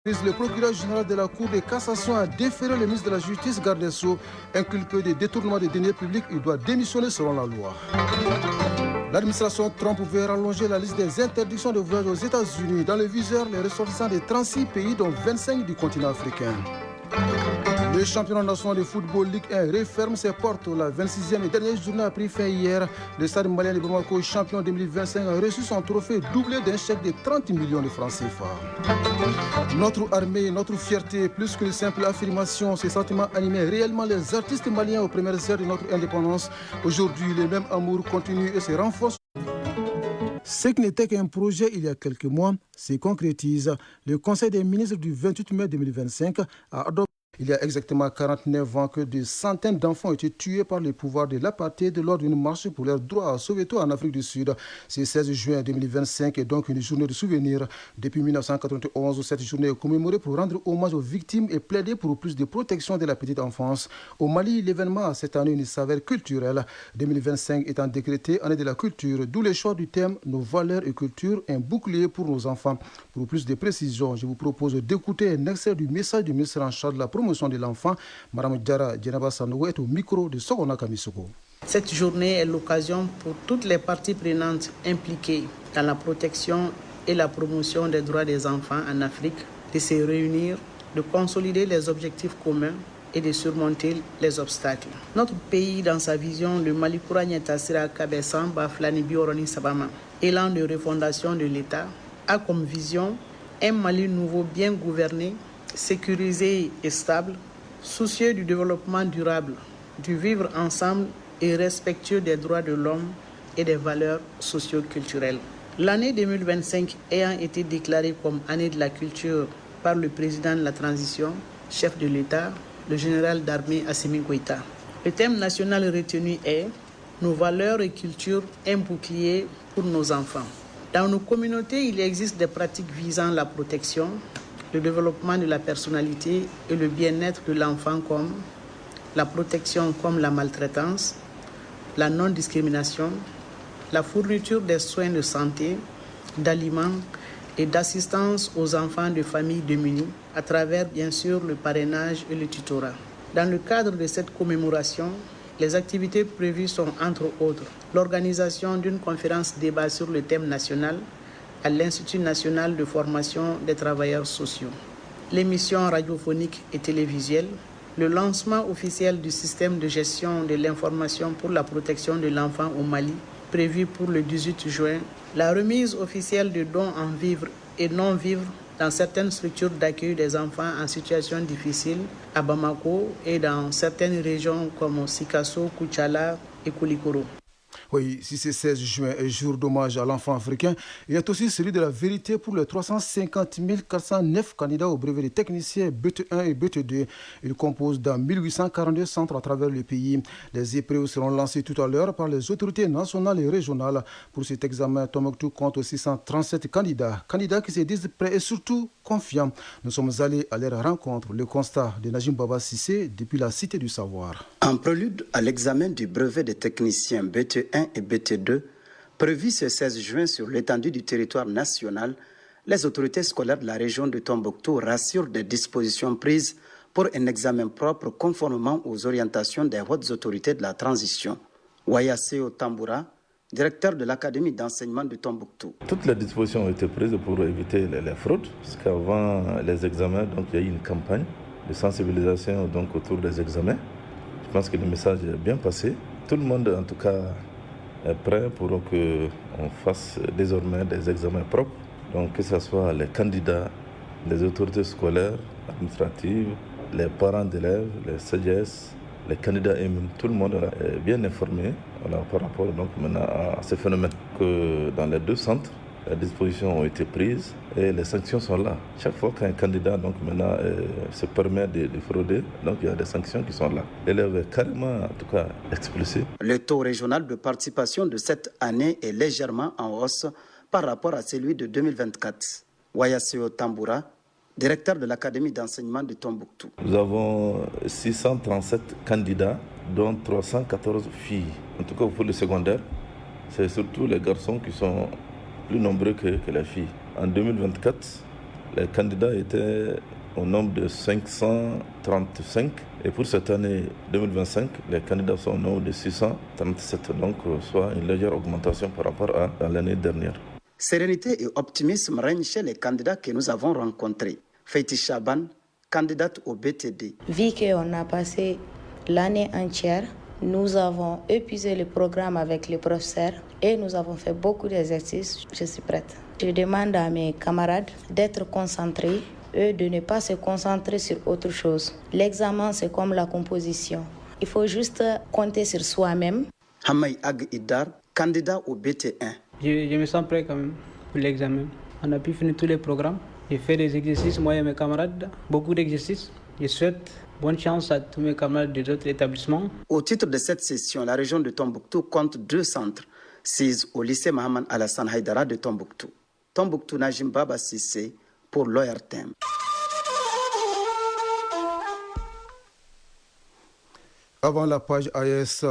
Le procureur général de la Cour de cassation a déféré le ministre de la Justice, garde des Sceaux, inculpé de détournement des deniers publics. Il doit démissionner selon la loi. L'administration Trump veut rallonger la liste des interdictions de voyage aux États-Unis. Dans le viseur, les ressortissants de 36 pays, dont 25 du continent africain. Le championnat national de football Ligue 1 referme ses portes. La 26e et dernière journée a pris fin hier. Le stade malien de Bamako, champion 2025, a reçu son trophée doublé d'un chèque de 30 millions de francs CFA. Notre armée, notre fierté, plus qu'une simple affirmation, ces sentiments animaient réellement les artistes maliens aux premières heures de notre indépendance. Aujourd'hui, les mêmes amours continuent et se renforcent. Ce qui n'était qu'un projet il y a quelques mois se concrétise. Le Conseil des ministres du 28 mai 2025 a adopté il y a exactement 49 ans que des centaines d'enfants ont été tués par les pouvoirs de l'apartheid lors d'une marche pour leurs droits à Soweto en Afrique du Sud. Ce 16 juin 2025 est donc une journée de souvenir. Depuis 1991, cette journée est commémorée pour rendre hommage aux victimes et plaider pour plus de protection de la petite enfance. Au Mali, l'événement a cette année une saveur culturelle. 2025 étant décrété année de la culture, d'où le choix du thème « Nos valeurs et culture, un bouclier pour nos enfants ». Pour plus de précisions, je vous propose d'écouter un extrait du message du ministre en charge de la promotion de l'enfant. Madame Diara Djenaba Sanogo est au micro de Sogona Kamisoko. Cette journée est l'occasion pour toutes les parties prenantes impliquées dans la protection et la promotion des droits des enfants en Afrique de se réunir, de consolider les objectifs communs et de surmonter les obstacles. Notre pays, dans sa vision, le Mali Kouragnetasira Kabesan Baflani Bioroni Sabama, élan de refondation de l'État, a comme vision un Mali nouveau bien gouverné, sécurisé et stable, soucieux du développement durable, du vivre ensemble et respectueux des droits de l'homme et des valeurs socio-culturelles. L'année 2025 ayant été déclarée comme année de la culture par le président de la transition, chef de l'État, le général d'armée Assimi Goïta. Le thème national retenu est « Nos valeurs et culture, un bouclier pour nos enfants ». Dans nos communautés, il existe des pratiques visant la protection, le développement de la personnalité et le bien-être de l'enfant comme la protection comme la maltraitance, la non-discrimination, la fourniture des soins de santé, d'aliments et d'assistance aux enfants de familles démunies à travers bien sûr le parrainage et le tutorat. Dans le cadre de cette commémoration, les activités prévues sont entre autres l'organisation d'une conférence débat sur le thème national à l'Institut national de formation des travailleurs sociaux, l'émission radiophonique et télévisuelle, le lancement officiel du système de gestion de l'information pour la protection de l'enfant au Mali, prévu pour le 18 juin, la remise officielle de dons en vivres et non-vivres dans certaines structures d'accueil des enfants en situation difficile à Bamako et dans certaines régions comme Sikasso, Koutchala et Koulikoro. Oui, si c'est 16 juin, jour d'hommage à l'enfant africain, il y a aussi celui de la vérité pour les 350 409 candidats au brevet de technicien BT1 et BT2. Ils composent dans 1842 centres à travers le pays. Les épreuves seront lancées tout à l'heure par les autorités nationales et régionales. Pour cet examen, Tombouctou compte 637 candidats qui se disent prêts et surtout confiants. Nous sommes allés à leur rencontre. Le constat de Najim Baba Sissé depuis la Cité du Savoir. En prélude à l'examen du brevet de technicien BT1 et BT2, prévu ce 16 juin sur l'étendue du territoire national, les autorités scolaires de la région de Tombouctou rassurent des dispositions prises pour un examen propre conformément aux orientations des hautes autorités de la transition. Wayaseo Tamboura, directeur de l'Académie d'enseignement de Tombouctou. Toutes les dispositions ont été prises pour éviter les fraudes, parce qu'avant les examens, donc, il y a eu une campagne de sensibilisation donc, autour des examens. Je pense que le message est bien passé. Tout le monde, en tout cas, est prêt pour qu'on fasse désormais des examens propres. Donc, que ce soit les candidats, les autorités scolaires, administratives, les parents d'élèves, les CGS, les candidats eux-mêmes, tout le monde est bien informé par rapport donc, maintenant à ce phénomène. Que dans les deux centres, les dispositions ont été prises et les sanctions sont là. Chaque fois qu'un candidat donc, maintenant, se permet de frauder, donc, il y a des sanctions qui sont là. L'élève est carrément, en tout cas, expulsé. Le taux régional de participation de cette année est légèrement en hausse par rapport à celui de 2024. Wayaseo Tamboura, directeur de l'Académie d'enseignement de Tombouctou. Nous avons 637 candidats, dont 314 filles. En tout cas, pour le secondaire, c'est surtout les garçons qui sont plus nombreux que les filles. En 2024, Les candidats étaient au nombre de 535 et pour cette année 2025, les candidats sont au nombre de 637, donc soit une légère augmentation par rapport à l'année dernière. Sérénité et optimisme règnent chez les candidats que nous avons rencontrés. Feiti Chaban, candidate au BTD. Vu qu'on a passé l'année entière, nous avons épuisé le programme avec les professeurs et nous avons fait beaucoup d'exercices. Je suis prête. Je demande à mes camarades d'être concentrés et de ne pas se concentrer sur autre chose. L'examen, c'est comme la composition. Il faut juste compter sur soi-même. Hamay Ag Idar, candidat au BT1. Je me sens prêt quand même pour l'examen. On a pu finir tous les programmes. J'ai fait des exercices, moi et mes camarades, beaucoup d'exercices. Je souhaite bonne chance à tous mes camarades des autres établissements. Au titre de cette session, la région de Tombouctou compte 2 centres, 6 au lycée Mohamed Alassane Haïdara de Tombouctou. Tombouctou Najim Baba Sissé pour l'ORTM. Avant la page AS,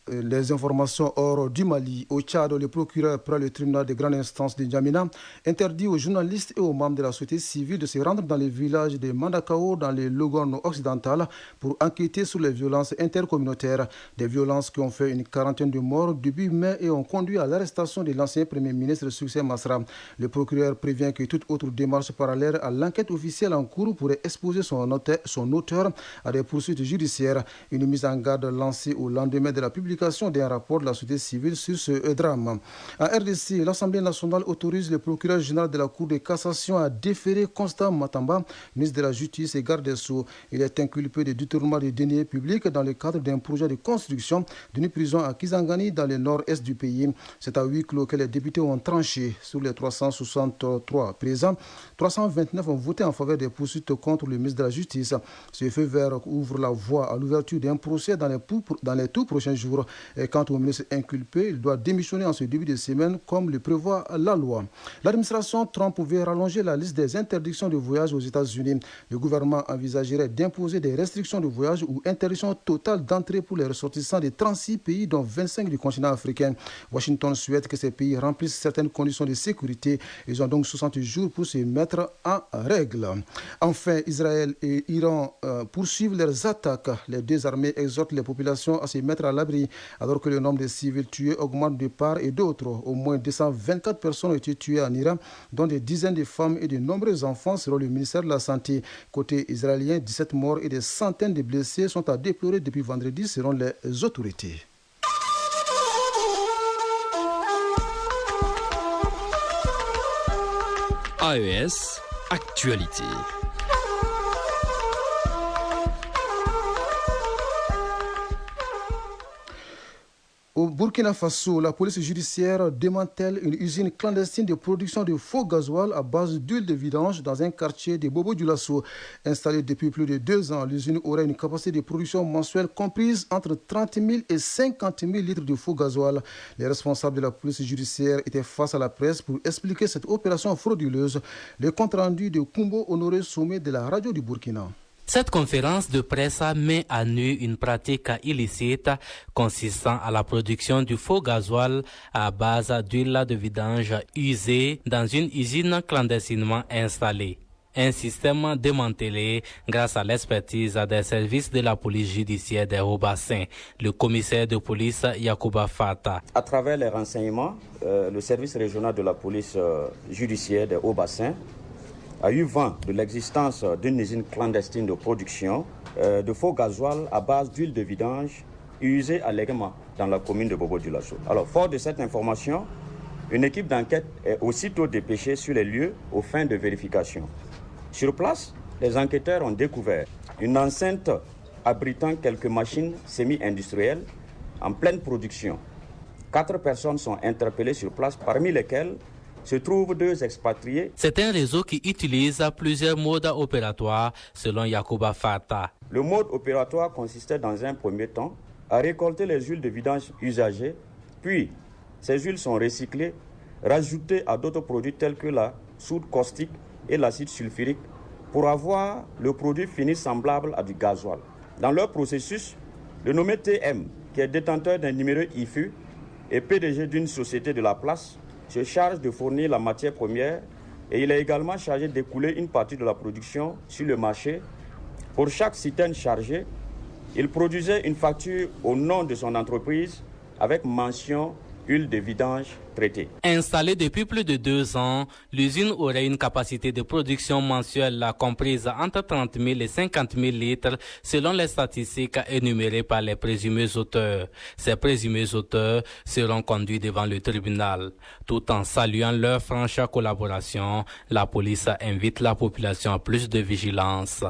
les informations hors du Mali. Au Tchad, le procureur près le tribunal de grande instance de N'Djamena interdit aux journalistes et aux membres de la société civile de se rendre dans les villages de Mandakao dans les Logone occidentales pour enquêter sur les violences intercommunautaires. Des violences qui ont fait une quarantaine de morts début mai et ont conduit à l'arrestation de l'ancien premier ministre Succès Masra. Le procureur prévient que toute autre démarche parallèle à l'enquête officielle en cours pourrait exposer son auteur à des poursuites judiciaires. Une mise en garde lancée au lendemain de la publication d'un rapport de la société civile sur ce drame. En RDC, l'Assemblée nationale autorise le procureur général de la Cour de cassation à déférer Constant Matamba, ministre de la Justice et garde des Sceaux. Il est inculpé de détournement des deniers publics dans le cadre d'un projet de construction d'une prison à Kisangani dans le nord-est du pays. C'est à huis clos que les députés ont tranché. Sur les 363 présents, 329 ont voté en faveur des poursuites contre le ministre de la Justice. Ce feu vert ouvre la voie à l'ouverture d'un procès dans les tout prochains jours. Et quant au ministre inculpé, il doit démissionner en ce début de semaine comme le prévoit la loi. L'administration Trump pouvait rallonger la liste des interdictions de voyage aux États-Unis. Le gouvernement envisagerait d'imposer des restrictions de voyage ou interdiction totale d'entrée pour les ressortissants de 36 pays, dont 25 du continent africain. Washington souhaite que ces pays remplissent certaines conditions de sécurité. Ils ont donc 60 jours pour se mettre en règle. Enfin, Israël et Iran poursuivent leurs attaques. Les deux armées exhortent les populations à se mettre à l'abri. Alors que le nombre de civils tués augmente de part et d'autre. Au moins 224 personnes ont été tuées en Iran, dont des dizaines de femmes et de nombreux enfants selon le ministère de la Santé. Côté israélien, 17 morts et des centaines de blessés sont à déplorer depuis vendredi selon les autorités. AES, actualité. Au Burkina Faso, la police judiciaire démantèle une usine clandestine de production de faux gasoil à base d'huile de vidange dans un quartier de Bobo-Dioulasso. Installée depuis plus de 2 ans, l'usine aurait une capacité de production mensuelle comprise entre 30 000 et 50 000 litres de faux gasoil. Les responsables de la police judiciaire étaient face à la presse pour expliquer cette opération frauduleuse. Le compte-rendu de Kumbo Honoré Sommet de la radio du Burkina. Cette conférence de presse met à nu une pratique illicite consistant à la production du faux gasoil à base d'huile de vidange usée dans une usine clandestinement installée. Un système démantelé grâce à l'expertise des services de la police judiciaire des Hauts-Bassins, le commissaire de police Yacouba Fata. À travers les renseignements, le service régional de la police judiciaire des Hauts-Bassins a eu vent de l'existence d'une usine clandestine de production de faux gasoil à base d'huile de vidange usée allègrement dans la commune de Bobo-Dioulasso. Alors, fort de cette information, une équipe d'enquête est aussitôt dépêchée sur les lieux aux fins de vérification. Sur place, les enquêteurs ont découvert une enceinte abritant quelques machines semi-industrielles en pleine production. 4 personnes sont interpellées sur place, parmi lesquelles se trouvent 2 expatriés. C'est un réseau qui utilise plusieurs modes opératoires selon Yacouba Fata. Le mode opératoire consistait dans un premier temps à récolter les huiles de vidange usagées, puis ces huiles sont recyclées, rajoutées à d'autres produits tels que la soude caustique et l'acide sulfurique pour avoir le produit fini semblable à du gasoil. Dans leur processus, le nommé TM, qui est détenteur d'un numéro IFU et PDG d'une société de la place, se charge de fournir la matière première et il est également chargé d'écouler une partie de la production sur le marché. Pour chaque citerne chargée, il produisait une facture au nom de son entreprise avec mention huile de vidange traitée. Installée depuis plus de 2 ans, l'usine aurait une capacité de production mensuelle comprise entre 30 000 et 50 000 litres selon les statistiques énumérées par les présumés auteurs. Ces présumés auteurs seront conduits devant le tribunal. Tout en saluant leur franche collaboration, la police invite la population à plus de vigilance.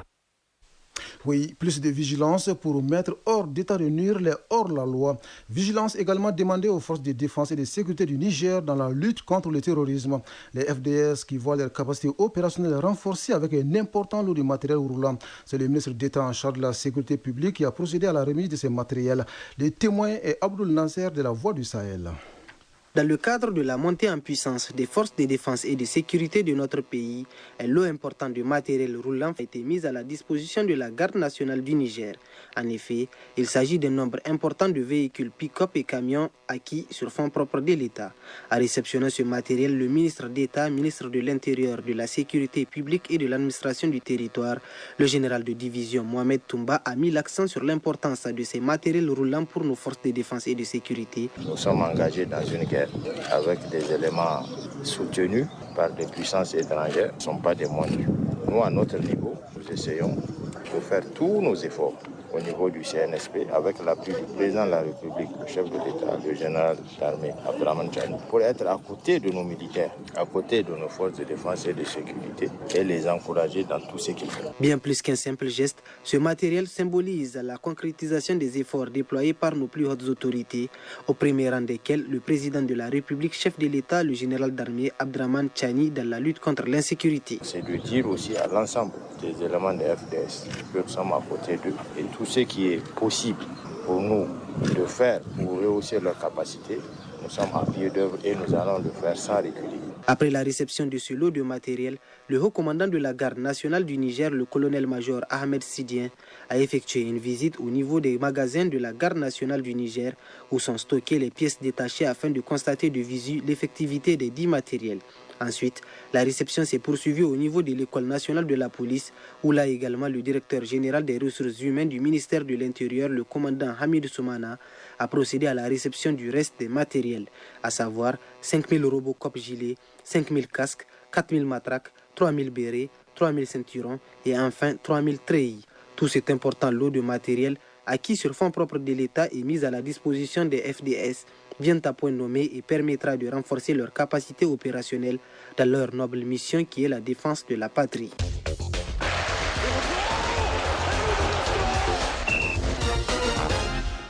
Oui, plus de vigilance pour mettre hors d'état de nuire les hors-la-loi. Vigilance également demandée aux forces de défense et de sécurité du Niger dans la lutte contre le terrorisme. Les FDS qui voient leurs capacités opérationnelles renforcées avec un important lot de matériel roulant. C'est le ministre d'État en charge de la sécurité publique qui a procédé à la remise de ces matériels. Le témoin est Abdoul Nasser de la Voix du Sahel. Dans le cadre de la montée en puissance des forces de défense et de sécurité de notre pays, un lot important de matériel roulant a été mis à la disposition de la Garde nationale du Niger. En effet, il s'agit d'un nombre important de véhicules pick-up et camions acquis sur fonds propres de l'État. À réceptionner ce matériel, le ministre d'État, ministre de l'Intérieur, de la Sécurité publique et de l'administration du territoire, le général de division Mohamed Toumba a mis l'accent sur l'importance de ces matériels roulants pour nos forces de défense et de sécurité. Nous sommes engagés dans une guerre avec des éléments soutenus par des puissances étrangères ne sont pas des moindres. Nous, à notre niveau, nous essayons de faire tous nos efforts au niveau du CNSP avec l'appui du président de la République, le chef de l'État, le général d'armée Abdraman Chani, pour être à côté de nos militaires, à côté de nos forces de défense et de sécurité et les encourager dans tout ce qu'ils font. Bien plus qu'un simple geste, ce matériel symbolise la concrétisation des efforts déployés par nos plus hautes autorités, au premier rang desquels le président de la République, chef de l'État, le général d'armée Abdraman Chani, dans la lutte contre l'insécurité. C'est de dire aussi à l'ensemble des éléments de FDS que nous sommes à côté d'eux et tout ce qui est possible pour nous de faire pour rehausser leurs capacités, nous sommes à pied d'œuvre et nous allons le faire sans reculer. Après la réception de ce lot de matériel, le haut commandant de la Garde nationale du Niger, le colonel-major Ahmed Sidien, a effectué une visite au niveau des magasins de la Garde nationale du Niger où sont stockées les pièces détachées afin de constater de visu l'effectivité des dits matériels. Ensuite, la réception s'est poursuivie au niveau de l'École nationale de la police, où là également le directeur général des ressources humaines du ministère de l'Intérieur, le commandant Hamid Soumana, a procédé à la réception du reste des matériels, à savoir 5000 Robocop gilets, 5000 casques, 4000 matraques, 3000 bérets, 3000 ceinturons et enfin 3000 treillis. Tout cet important lot de matériel acquis sur fonds propres de l'État et mis à la disposition des FDS vient à point nommé et permettra de renforcer leur capacité opérationnelle dans leur noble mission qui est la défense de la patrie.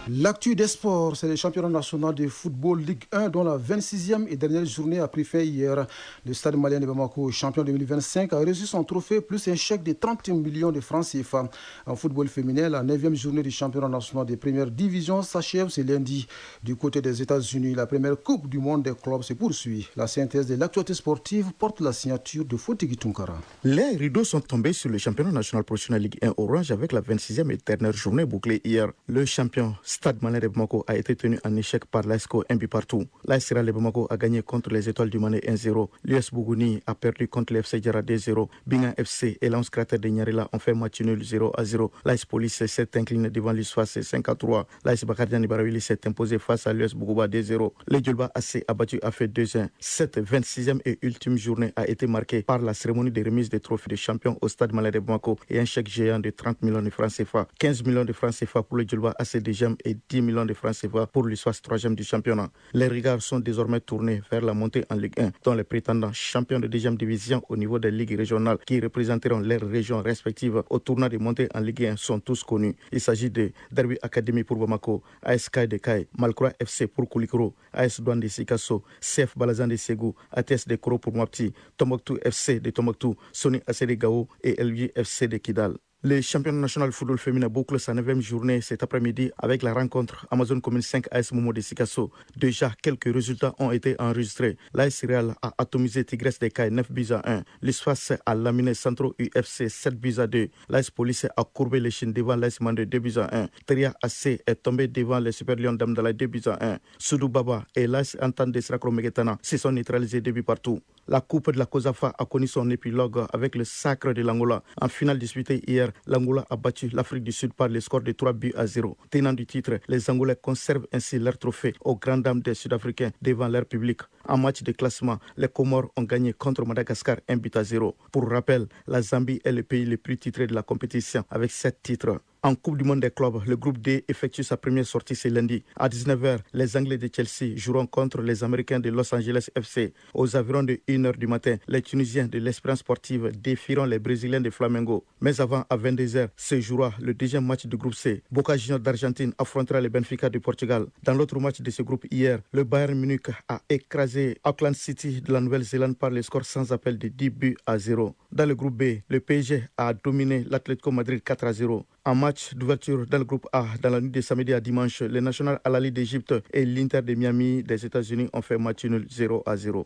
L'actu des sports, c'est le championnat national de football Ligue 1 dont la 26e et dernière journée a pris fin hier. Le Stade malien de Bamako, champion 2025, a reçu son trophée plus un chèque de 30 millions de francs CFA. En football féminin, la 9e journée du championnat national de première division s'achève ce lundi. Du côté des États-Unis, la première Coupe du monde des clubs se poursuit. La synthèse de l'actualité sportive porte la signature de Fotigi Tunkara. Les rideaux sont tombés sur le championnat national professionnel Ligue 1 Orange avec la 26e et dernière journée bouclée hier. Le champion Stade malien de Bamako a été tenu en échec par l'ASCO un but partout. L'AS Sierra de Bamako a gagné contre les Étoiles du Mané 1-0. L'US Bougouni a perdu contre le FC Djara 2-0. Binga FC et l'Anse Cratère de Nyarela ont fait match nul 0-0. L'AS Police s'est incliné devant l'USFAS 5-3. L'AS Bakardiani Barawili s'est imposé face à l'US Bougouba 2-0. Le Djulba AC a battu à fait 2-1. Cette 26e et ultime journée a été marquée par la cérémonie de remise des trophées de champion au Stade malien de Bamako et un chèque géant de 30 millions de francs CFA. 15 millions de francs CFA pour le Djulba AC de Gem et 10 millions de francs CFA pour l'USFAS 3e du championnat. Les regards sont désormais tournés vers la montée en Ligue 1, dont les prétendants champions de 2e division au niveau des ligues régionales qui représenteront leurs régions respectives au tournoi de montée en Ligue 1 sont tous connus. Il s'agit de Derby Academy pour Bamako, AS Kai de Kai, Malkura FC pour Koulikoro, AS Douane de Sikasso, CF Balazan de Ségou, ATS de Koro pour Mopti, Tombouctou FC de Tombouctou, Sony AC de Gao et LV FC de Kidal. Le championnat national de football féminin boucle sa 9e journée cet après-midi avec la rencontre Amazon Commune 5 AS Momo de Sikasso. Déjà, quelques résultats ont été enregistrés. L'AS Real a atomisé Tigres de Kai 9-1. L'USFAS a laminé Centro UFC 7-2. L'AS Police a courbé les chines devant l'AS Mande 2-1. Teria AC est tombé devant les Super Lions d'Amdala 2-1. Soudou Baba et l'AS Entente de Srakro Megetana se sont neutralisés 2 buts partout. La Coupe de la COSAFA a connu son épilogue avec le sacre de l'Angola. En finale disputée hier, l'Angola a battu l'Afrique du Sud par le score de 3-0. Tenant du titre, les Angolais conservent ainsi leur trophée aux grandes dames des Sud-Africains devant leur public. En match de classement, les Comores ont gagné contre Madagascar 1-0. Pour rappel, la Zambie est le pays le plus titré de la compétition avec 7 titres. En Coupe du Monde des clubs, le groupe D effectue sa première sortie ce lundi. À 19h, les Anglais de Chelsea joueront contre les Américains de Los Angeles FC. Aux environs de 1h du matin, les Tunisiens de l'Espérance sportive défieront les Brésiliens de Flamengo. Mais avant, à 22h, se jouera le deuxième match du groupe C. Boca Juniors d'Argentine affrontera le Benfica du Portugal. Dans l'autre match de ce groupe hier, le Bayern Munich a écrasé Auckland City de la Nouvelle-Zélande par le score sans appel de 10-0. Dans le groupe B, le PSG a dominé l'Atlético Madrid 4-0. En match d'ouverture dans le groupe A, dans la nuit de samedi à dimanche, les National Al Ahly d'Égypte et l'Inter de Miami des États-Unis ont fait match nul 0-0.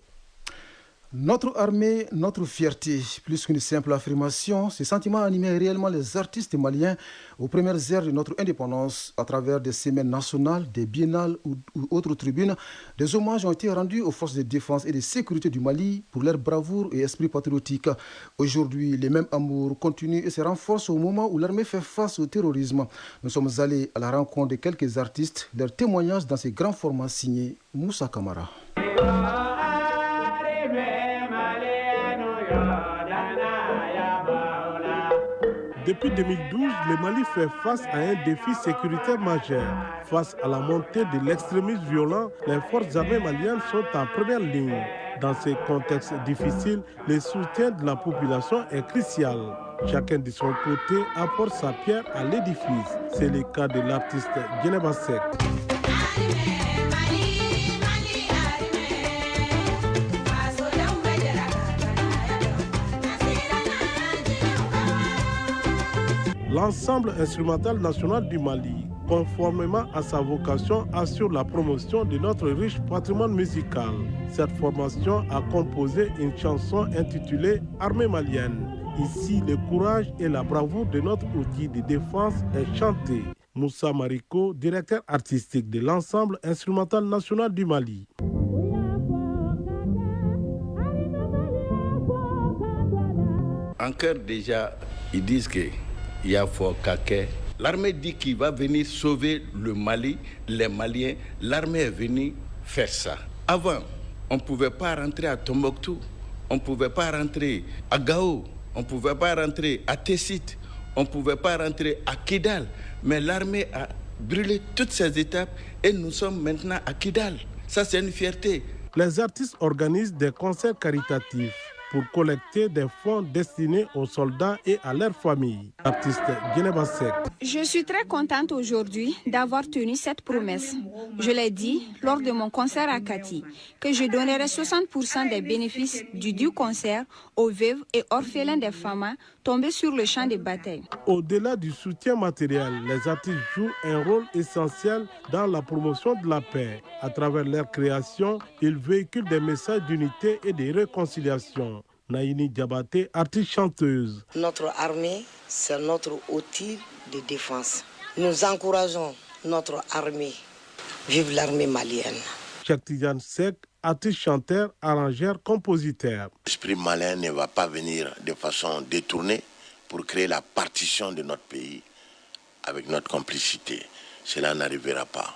Notre armée, notre fierté, plus qu'une simple affirmation, ce sentiment animait réellement les artistes maliens aux premières heures de notre indépendance à travers des semaines nationales, des biennales ou autres tribunes. Des hommages ont été rendus aux forces de défense et de sécurité du Mali pour leur bravoure et esprit patriotique. Aujourd'hui, les mêmes amours continuent et se renforcent au moment où l'armée fait face au terrorisme. Nous sommes allés à la rencontre de quelques artistes, leurs témoignages dans ces grands formats signés Moussa Kamara. Depuis 2012, le Mali fait face à un défi sécuritaire majeur. Face à la montée de l'extrémisme violent, les forces armées maliennes sont en première ligne. Dans ces contextes difficiles, le soutien de la population est crucial. Chacun de son côté apporte sa pierre à l'édifice. C'est le cas de l'artiste Djeneba Seck. L'ensemble instrumental national du Mali, conformément à sa vocation, assure la promotion de notre riche patrimoine musical. Cette formation a composé une chanson intitulée « Armée malienne ». Ici, le courage et la bravoure de notre outil de défense est chanté. Moussa Mariko, directeur artistique de l'ensemble instrumental national du Mali. En cœur déjà, ils disent que il y a fort caquet. L'armée dit qu'il va venir sauver le Mali, les Maliens. L'armée est venue faire ça. Avant, on ne pouvait pas rentrer à Tombouctou, on ne pouvait pas rentrer à Gao, on ne pouvait pas rentrer à Tessit, on ne pouvait pas rentrer à Kidal. Mais l'armée a brûlé toutes ces étapes et nous sommes maintenant à Kidal. Ça, c'est une fierté. Les artistes organisent des concerts caritatifs pour collecter des fonds destinés aux soldats et à leurs familles. Artiste Djeneba Seck. Je suis très contente aujourd'hui d'avoir tenu cette promesse. Je l'ai dit lors de mon concert à Kati, que je donnerai 60% des bénéfices du concert aux veuves et orphelins des femmes tombés sur le champ de bataille. Au-delà du soutien matériel, les artistes jouent un rôle essentiel dans la promotion de la paix. À travers leur création, ils véhiculent des messages d'unité et de réconciliation. Naïni Diabaté, artiste chanteuse. Notre armée, c'est notre outil de défense. Nous encourageons notre armée. Vive l'armée malienne. Cheikh Tidiane Seck, artiste chanteur, arrangeur, compositeur. L'esprit malien ne va pas venir de façon détournée pour créer la partition de notre pays avec notre complicité. Cela n'arrivera pas.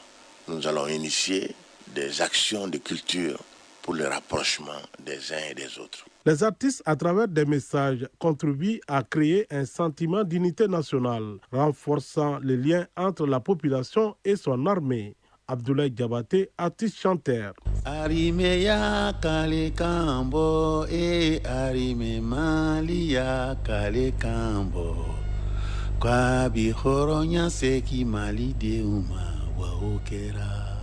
Nous allons initier des actions de culture pour le rapprochement des uns et des autres. Les artistes, à travers des messages, contribuent à créer un sentiment d'unité nationale, renforçant les liens entre la population et son armée. Abdoulaye Diabaté, artiste chanteur. Arimeya kale kambo e arime malia kale kambo kwa bihoronya seki mali deuma waokera.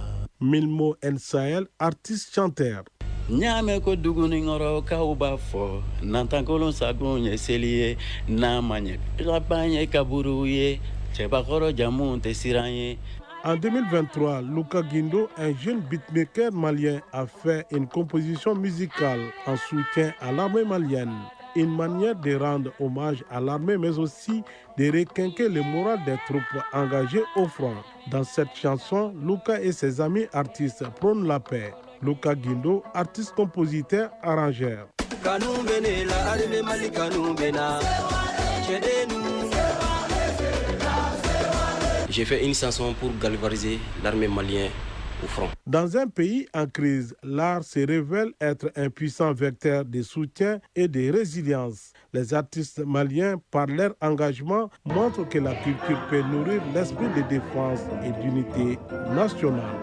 Milmo El Sahel, artiste chanteur. Nyame ko duguni ngoro ka uba fo nantankolon sagonye selie na manye rabanye kaburuye chebakoro jamunte siranye. En 2023, Luka Guindo, un jeune beatmaker malien, a fait une composition musicale en soutien à l'armée malienne. Une manière de rendre hommage à l'armée, mais aussi de requinquer le moral des troupes engagées au front. Dans cette chanson, Luka et ses amis artistes prônent la paix. Luka Guindo, artiste, compositeur, arrangeur. J'ai fait une chanson pour galvaniser l'armée malienne au front. Dans un pays en crise, l'art se révèle être un puissant vecteur de soutien et de résilience. Les artistes maliens, par leur engagement, montrent que la culture peut nourrir l'esprit de défense et d'unité nationale.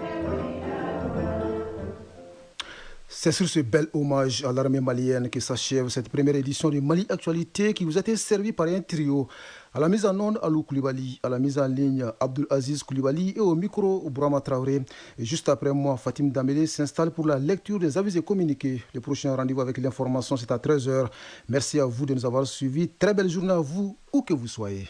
C'est sur ce bel hommage à l'armée malienne que s'achève cette première édition de Mali Actualité qui vous a été servie par un trio. À la mise en onde, Alou Koulibaly, à la mise en ligne, Abdul Aziz Koulibaly et au micro, Bourama Traoré. Et juste après moi, Fatim Damélé s'installe pour la lecture des avis et communiqués. Le prochain rendez-vous avec l'information, c'est à 13h. Merci à vous de nous avoir suivis. Très belle journée à vous, où que vous soyez.